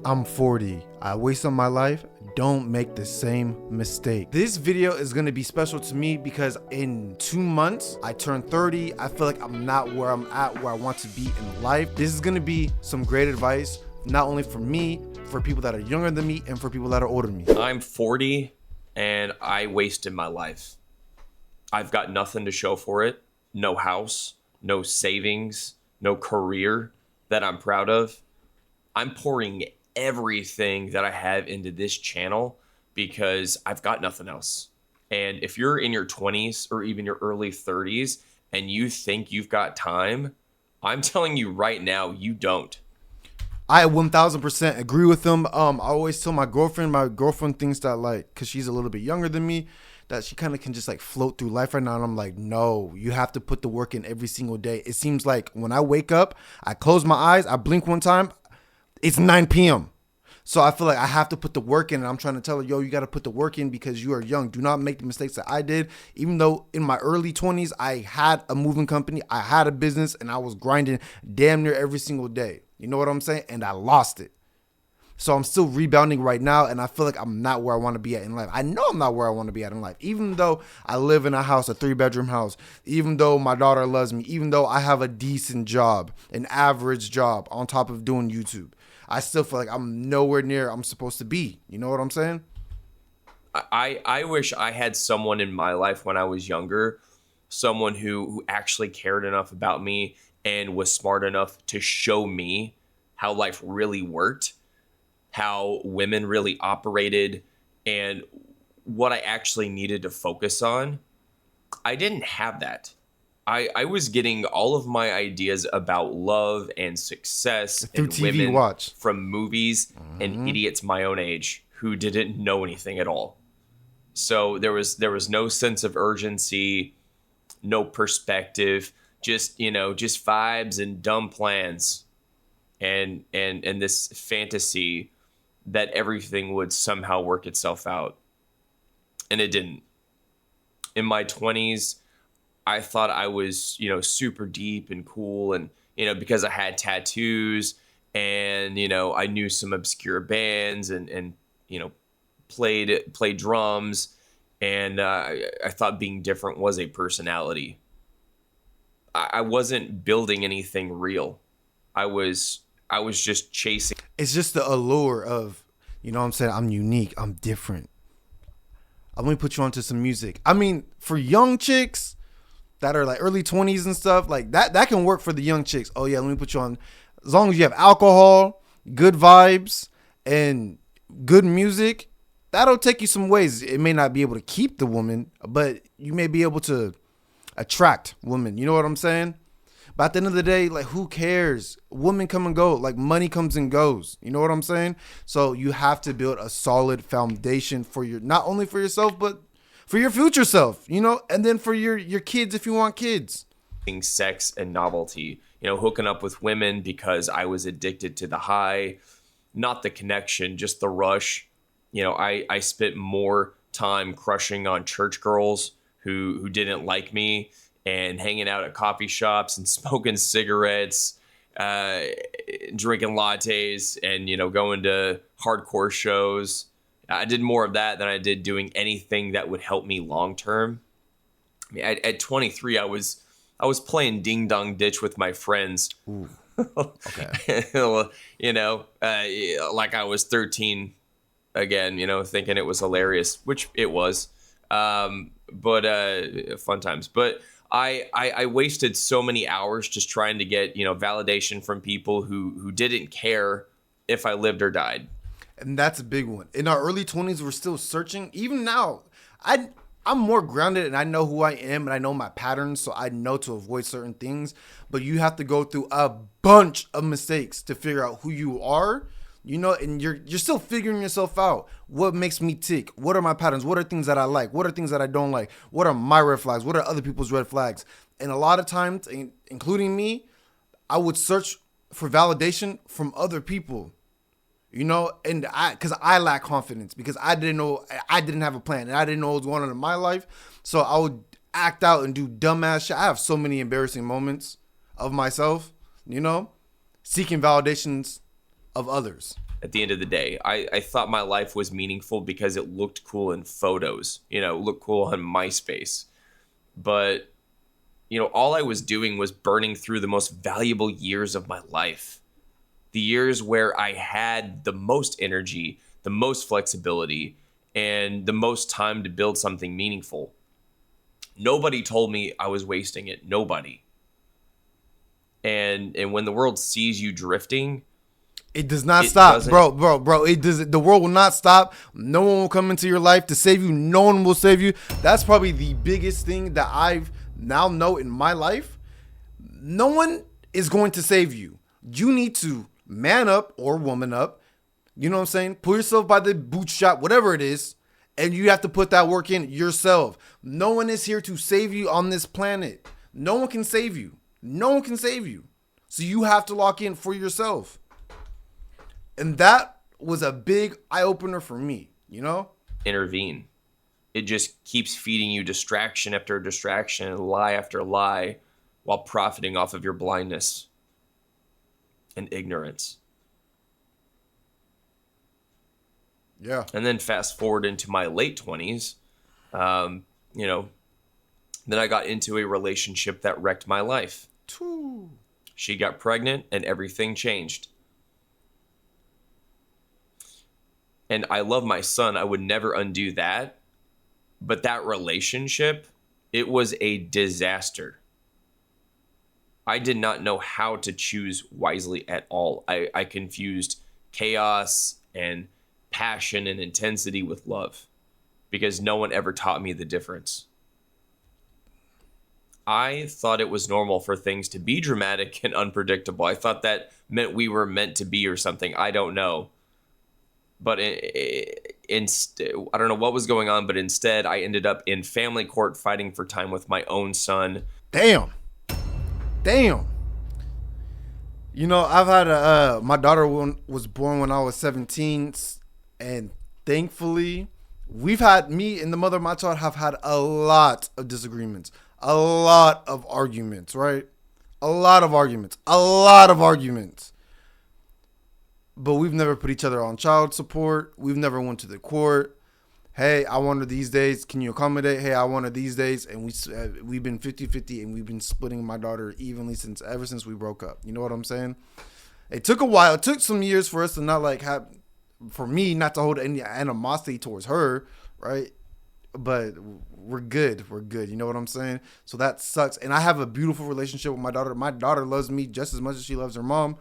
I'm 40. I wasted my life. Don't make the same mistake. This video is going to be special to me because in 2 months, I turn 30. I feel like I'm not where I'm at, where I want to be in life. This is going to be some great advice, not only for me, for people that are younger than me, and for people that are older than me. I'm 40 and I wasted my life. I've got nothing to show for it. No house, no savings, no career that I'm proud of. I'm pouring everything that I have into this channel because I've got nothing else. And if you're in your 20s or even your early 30s and you think you've got time, I'm telling you right now, you don't. I 1000% agree with them. I always tell my girlfriend thinks that, like, because she's a little bit younger than me, that she kind of can just like float through life right now. And I'm like, no, you have to put the work in every single day. It seems like when I wake up, I close my eyes, I blink one time, it's 9 p.m. So I feel like I have to put the work in, and I'm trying to tell her, yo, you got to put the work in because you are young. Do not make the mistakes that I did. Even though in my early 20s, I had a moving company, I had a business, and I was grinding damn near every single day. You know what I'm saying? And I lost it. So I'm still rebounding right now, and I feel like I'm not where I want to be at in life. I know I'm not where I want to be at in life. Even though I live in a house, a 3-bedroom house, even though my daughter loves me, even though I have a decent job, an average job on top of doing YouTube, I still feel like I'm nowhere near I'm supposed to be. You know what I'm saying? I wish I had someone in my life when I was younger, someone who actually cared enough about me and was smart enough to show me how life really worked, how women really operated, and what I actually needed to focus on. I didn't have that. I was getting all of my ideas about love and success Through and TV women watch. from movies and idiots my own age who didn't know anything at all. So there was no sense of urgency, no perspective, just vibes and dumb plans and this fantasy that everything would somehow work itself out. And it didn't. In my 20s, I thought I was, super deep and cool, and, because I had tattoos and, I knew some obscure bands and played drums, and I thought being different was a personality. I wasn't building anything real. I was just chasing. It's just the allure of, you know what I'm saying? I'm unique. I'm different. I'm going to put you onto some music. I mean, for young chicks that are like early 20s and stuff, like that can work for the young chicks. Oh yeah, let me put you on. As long as you have alcohol, good vibes, and good music, that'll take you some ways. It may not be able to keep the woman, but you may be able to attract women. You know what I'm saying? But at the end of the day, like, who cares? Women come and go. Like, money comes and goes. You know what I'm saying? So you have to build a solid foundation for not only for yourself, but for your future self, and then for your kids if you want kids. Sex and novelty, hooking up with women because I was addicted to the high, not the connection, just the rush. I spent more time crushing on church girls who didn't like me, and hanging out at coffee shops and smoking cigarettes, drinking lattes, and, going to hardcore shows. I did more of that than I did doing anything that would help me long term. I mean, at 23, I was playing ding dong ditch with my friends. Ooh. Okay. Like I was 13 again, thinking it was hilarious, which it was. But fun times. But I wasted so many hours just trying to get, validation from people who didn't care if I lived or died. And that's a big one. In our early 20s, we're still searching. Even now, I'm more grounded, and I know who I am, and I know my patterns, so I know to avoid certain things. But you have to go through a bunch of mistakes to figure out who you are, and you're still figuring yourself out. What makes me tick? What are my patterns? What are things that I like? What are things that I don't like? What are my red flags? What are other people's red flags? And a lot of times, including me, I would search for validation from other people. And because I lack confidence, because I didn't have a plan, and I didn't know what was going on in my life. So I would act out and do dumbass shit. I have so many embarrassing moments of myself, seeking validations of others. at the end of the day. I thought my life was meaningful because it looked cool in photos, looked cool on MySpace. But, all I was doing was burning through the most valuable years of my life. The years where I had the most energy, the most flexibility, and the most time to build something meaningful. Nobody told me I was wasting it. Nobody. And when the world sees you drifting, it does not it stop, doesn't. bro. It does. The world will not stop. No one will come into your life to save you. No one will save you. That's probably the biggest thing that I've now know in my life. No one is going to save you. You need to man up or woman up. You know what I'm saying? Pull yourself by the bootstrap, whatever it is, and you have to put that work in yourself. No one is here to save you on this planet. No one can save you. No one can save you. So you have to lock in for yourself. And that was a big eye opener for me, Intervene. It just keeps feeding you distraction after distraction, lie after lie, while profiting off of your blindness and ignorance. Yeah. And then fast forward into my late 20s, then I got into a relationship that wrecked my life. She got pregnant and everything changed. And I love my son. I would never undo that. But that relationship, it was a disaster. I did not know how to choose wisely at all. I confused chaos and passion and intensity with love because no one ever taught me the difference. I thought it was normal for things to be dramatic and unpredictable. I thought that meant we were meant to be or something. I don't know. But I don't know what was going on, but instead I ended up in family court fighting for time with my own son. Damn. I've had my daughter was born when I was 17, and thankfully, me and the mother of my child have had a lot of disagreements, a lot of arguments, right? A lot of arguments. But we've never put each other on child support. We've never went to the court. Hey, I want her these days. Can you accommodate? Hey, I want her these days. And we've been 50-50, and we've been splitting my daughter evenly ever since we broke up. You know what I'm saying? It took a while. It took some years for us to for me not to hold any animosity towards her, right? But we're good. You know what I'm saying? So that sucks. And I have a beautiful relationship with my daughter. My daughter loves me just as much as she loves her mom.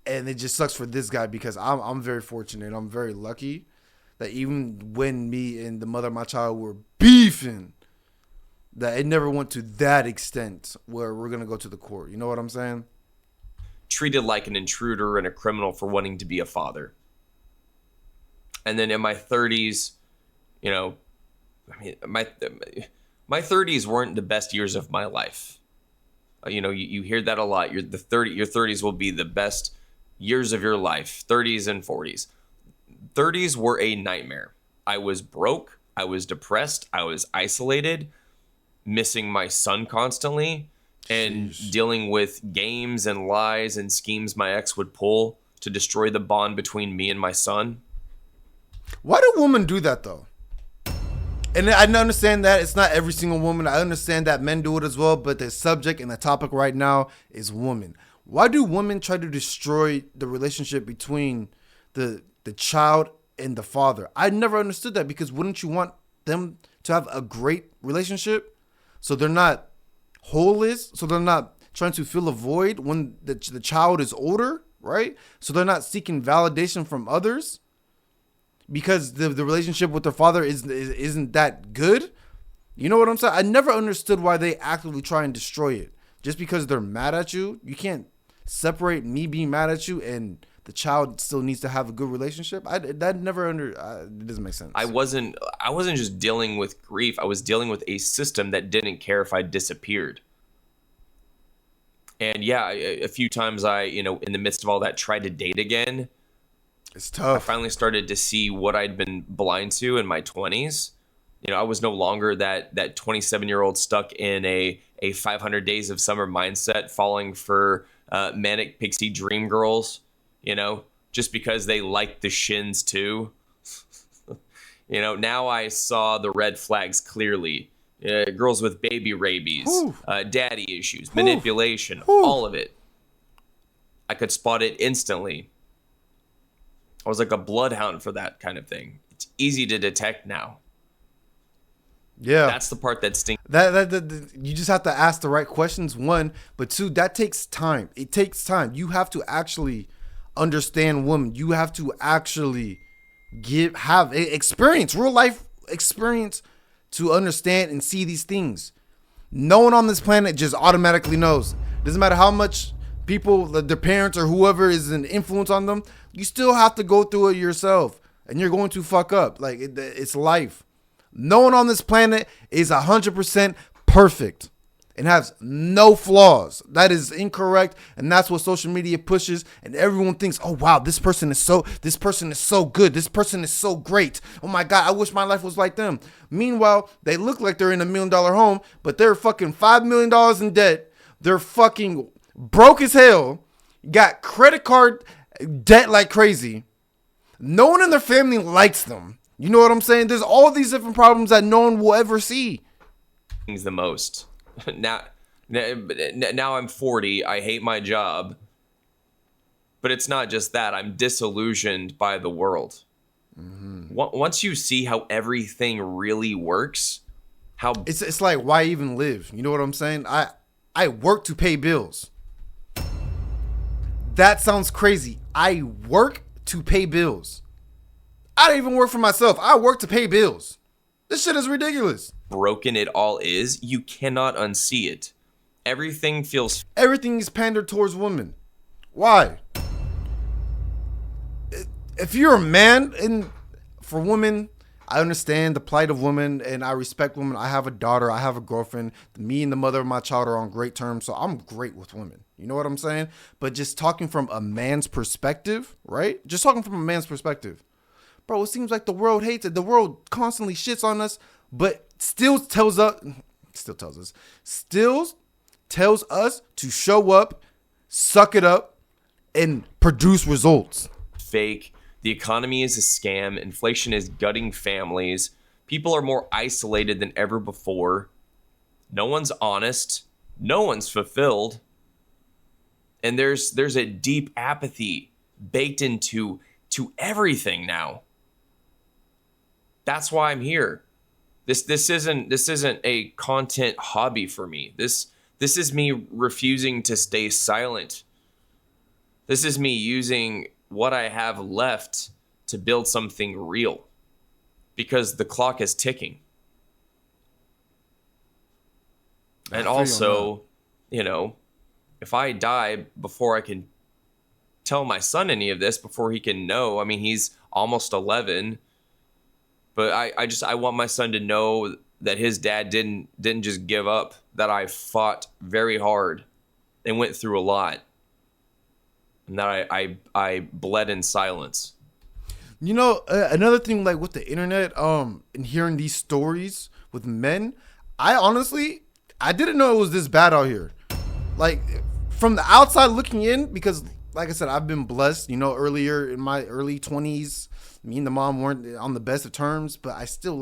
And it just sucks for this guy because I'm very fortunate. I'm very lucky that even when me and the mother of my child were beefing, that it never went to that extent where we're going to go to the court. You know what I'm saying? Treated like an intruder and a criminal for wanting to be a father. And then in my 30s, my 30s weren't the best years of my life. You hear that a lot. Your 30s will be the best years of your life, 30s and 40s. 30s were a nightmare. I was broke. I was depressed. I was isolated, missing my son constantly, and dealing with games and lies and schemes my ex would pull to destroy the bond between me and my son. Why do women do that, though? And I understand that it's not every single woman. I understand that men do it as well, but the subject and the topic right now is women. Why do women try to destroy the relationship between the child and the father? I never understood that, because wouldn't you want them to have a great relationship so they're not holeless, so they're not trying to fill a void when the child is older, right? So they're not seeking validation from others because the relationship with their father isn't that good. You know what I'm saying? I never understood why they actively try and destroy it. Just because they're mad at you, you can't separate me being mad at you and the child still needs to have a good relationship. It doesn't make sense. I wasn't just dealing with grief. I was dealing with a system that didn't care if I disappeared. And yeah, a few times I, in the midst of all that, tried to date again. It's tough. I finally started to see what I'd been blind to in my 20s. I was no longer that 27-year-old stuck in a 500 days of summer mindset, falling for manic pixie dream girls, just because they like the shins too. Now I saw the red flags clearly. Girls with baby rabies, Whew. daddy issues, Whew. manipulation, Whew. all of it. I could spot it instantly. I was like a bloodhound for that kind of thing. It's easy to detect now. Yeah. That's the part that stings. You just have to ask the right questions, one, but two, that takes time. It takes time. You have to actually understand women. You have to actually have experience, real life experience, to understand and see these things. No one on this planet just automatically knows. Doesn't matter how much people, their parents or whoever is an influence on them, you still have to go through it yourself, and you're going to fuck up. Like it's life. No one on this planet is 100% perfect and has no flaws. That is incorrect, and that's what social media pushes. And everyone thinks, "Oh wow, this person is so good. This person is so great. Oh my god, I wish my life was like them." Meanwhile, they look like they're in $1 million home, but they're fucking $5 million in debt. They're fucking broke as hell. Got credit card debt like crazy. No one in their family likes them. You know what I'm saying? There's all these different problems that no one will ever see. The most. Now I'm 40. I hate my job. But it's not just that. I'm disillusioned by the world. Mm-hmm. Once you see how everything really works, it's like, why even live? You know what I'm saying? I work to pay bills. That sounds crazy. I work to pay bills. I don't even work for myself. I work to pay bills. This shit is ridiculous. Broken it all is, you cannot unsee it. Everything is pandered towards women. Why? If you're a man, and for women, I understand the plight of women, and I respect women. I have a daughter. I have a girlfriend. Me and the mother of my child are on great terms, so I'm great with women. You know what I'm saying? But just talking from a man's perspective, right? Just talking from a man's perspective. Bro, it seems like the world hates it. The world constantly shits on us, but still tells us to show up, suck it up, and produce results. Fake. The economy is a scam. Inflation is gutting families. People are more isolated than ever before. No one's honest. No one's fulfilled. And there's a deep apathy baked into everything now. That's why I'm here. This isn't a content hobby for me. This is me refusing to stay silent. This is me using what I have left to build something real, because the clock is ticking. And also, if I die before I can tell my son any of this, before he can know, I mean, he's almost 11. But I want my son to know that his dad didn't just give up, that I fought very hard and went through a lot, and that I bled in silence. Another thing, like with the internet, and hearing these stories with men, I didn't know it was this bad out here. Like, from the outside looking in, because like I said, I've been blessed, earlier in my early 20s, me and the mom weren't on the best of terms, but I still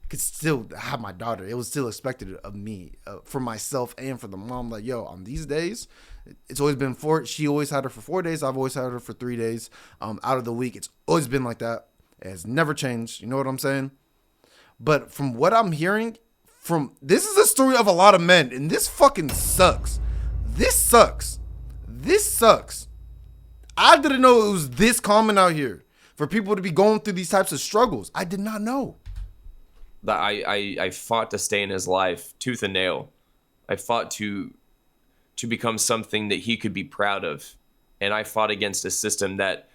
could still have my daughter. It was still expected of me, for myself and for the mom. Like, yo, on these days, it's always been she always had her for 4 days. I've always had her for 3 days, out of the week. It's always been like that. It has never changed. You know what I'm saying? But from what I'm hearing, this is a story of a lot of men, and this fucking sucks. This sucks. I didn't know it was this common out here for people to be going through these types of struggles. I did not know. I fought to stay in his life tooth and nail. I fought to become something that he could be proud of. And I fought against a system that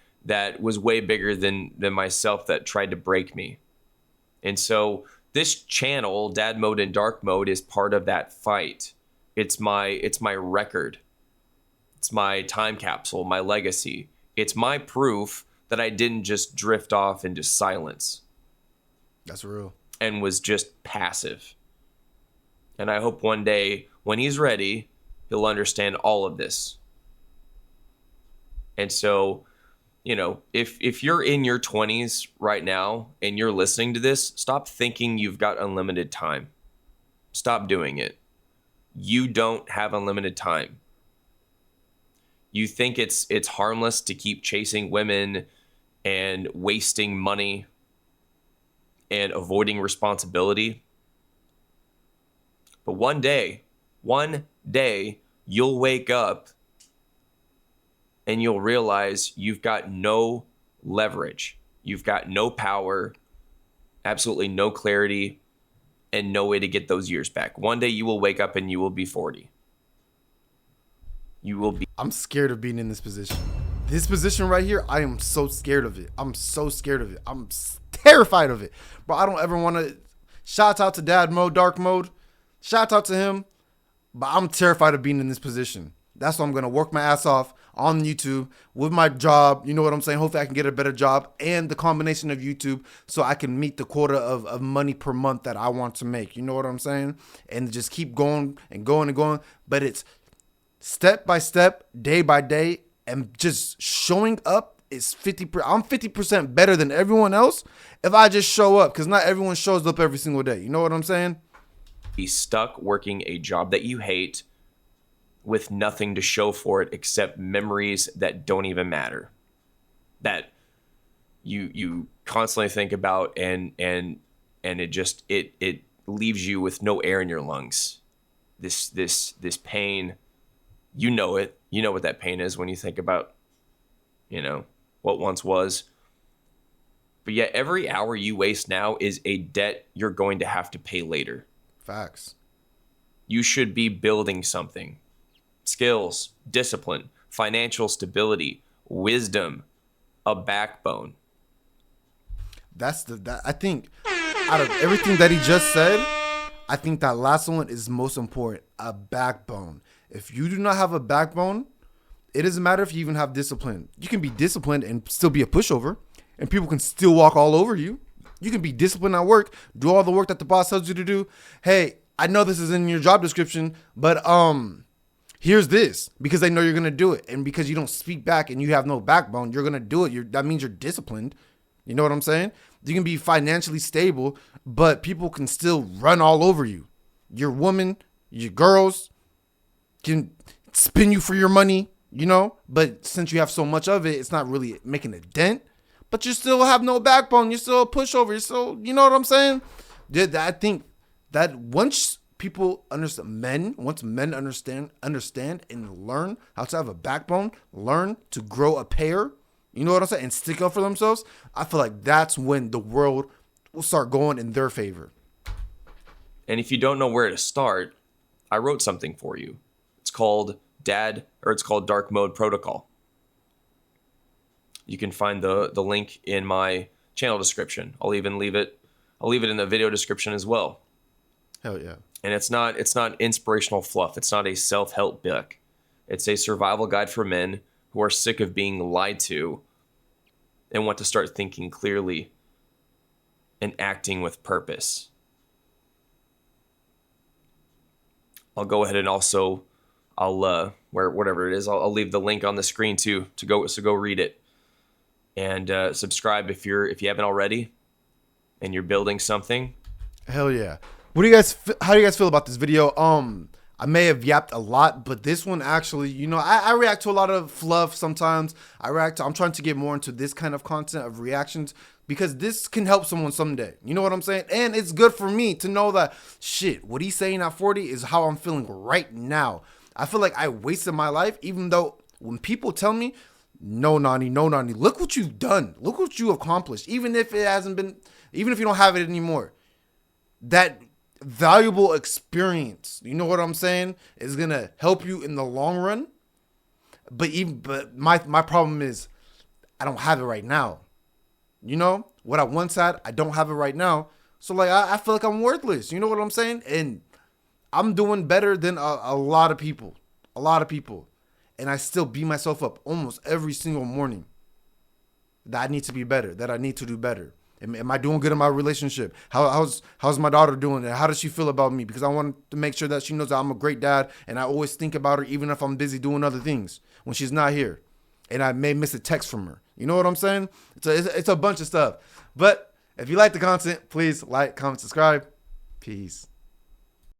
was way bigger than myself, that tried to break me. And so this channel, Dad Mode and Dark Mode, is part of that fight. It's my record. It's my time capsule, my legacy. It's my proof that I didn't just drift off into silence. That's real. And was just passive. And I hope one day, when he's ready He'll understand all of this. And so, if you're in your 20s right now and you're listening to this, stop thinking you've got unlimited time. Stop doing it. You don't have unlimited time. You think it's harmless to keep chasing women and wasting money and avoiding responsibility. But one day, you'll wake up and you'll realize you've got no leverage. You've got no power, absolutely no clarity, and no way to get those years back. One day you will wake up and you will be 40. You will be. I'm scared of being in this position. This position right here, I am so scared of it. I'm so scared of it. I'm terrified of it. But I don't ever want to. Shout out to Dad Mode, Dark Mode. Shout out to him. But I'm terrified of being in this position. That's why I'm going to work my ass off on YouTube with my job. You know what I'm saying? Hopefully I can get a better job and the combination of YouTube so I can meet the quota of money per month that I want to make. You know what I'm saying? And just keep going and going and going. But it's step by step, day by day, and just showing up is 50%. I'm 50% better than everyone else if I just show up, because not everyone shows up every single day. You know what I'm saying? Be stuck working a job that you hate with nothing to show for it except memories that don't even matter, that you constantly think about, and it leaves you with no air in your lungs. This pain, you know what that pain is when you think about what once was. But yet every hour you waste now is a debt you're going to have to pay later. Facts. You should be building something. Skills, discipline, financial stability, wisdom, a backbone. I think out of everything that he just said, I think that last one is most important. A backbone. If you do not have a backbone, it doesn't matter if you even have discipline. You can be disciplined and still be a pushover, and people can still walk all over you. You can be disciplined at work, do all the work that the boss tells you to do. Hey, I know this is in your job description, but here's this, because they know you're gonna do it, and because you don't speak back and you have no backbone, you're gonna do it. That means you're disciplined. You know what I'm saying? You can be financially stable, but people can still run all over you. Your woman, your girls can spin you for your money, but since you have so much of it, it's not really making a dent. But you still have no backbone. You're still a pushover. You're still, you know what I'm saying? I think that once people understand, once men understand and learn how to have a backbone, learn to grow a pair, you know what I'm saying, and stick up for themselves, I feel like that's when the world will start going in their favor. And if you don't know where to start, I wrote something for you. It's called Dark Mode Protocol. You can find the link in my channel description. I'll even leave it in the video description as well. Hell yeah. And it's not inspirational fluff. It's not a self-help book. It's a survival guide for men who are sick of being lied to and want to start thinking clearly and acting with purpose. I'll go ahead and also whatever it is, I'll leave the link on the screen too to go read it. And subscribe if you haven't already, and you're building something. Hell yeah! How do you guys feel about this video? I may have yapped a lot, but this one actually, I react to a lot of fluff sometimes. I'm trying to get more into this kind of content of reactions because this can help someone someday. You know what I'm saying? And it's good for me to know that shit, what he's saying at 40 is how I'm feeling right now. I feel like I wasted my life, even though when people tell me, no, Nani, look what you've done. Look what you accomplished. Even if you don't have it anymore, that valuable experience, you know what I'm saying, is going to help you in the long run. But my problem is I don't have it right now. What I once had, I don't have it right now. So I feel like I'm worthless. You know what I'm saying? And I'm doing better than a lot of people. And I still beat myself up almost every single morning that I need to be better, that I need to do better. Am I doing good in my relationship? How's my daughter doing? And how does she feel about me? Because I want to make sure that she knows that I'm a great dad, and I always think about her even if I'm busy doing other things when she's not here, and I may miss a text from her. You know what I'm saying? It's a bunch of stuff. But if you like the content, please like, comment, subscribe. Peace.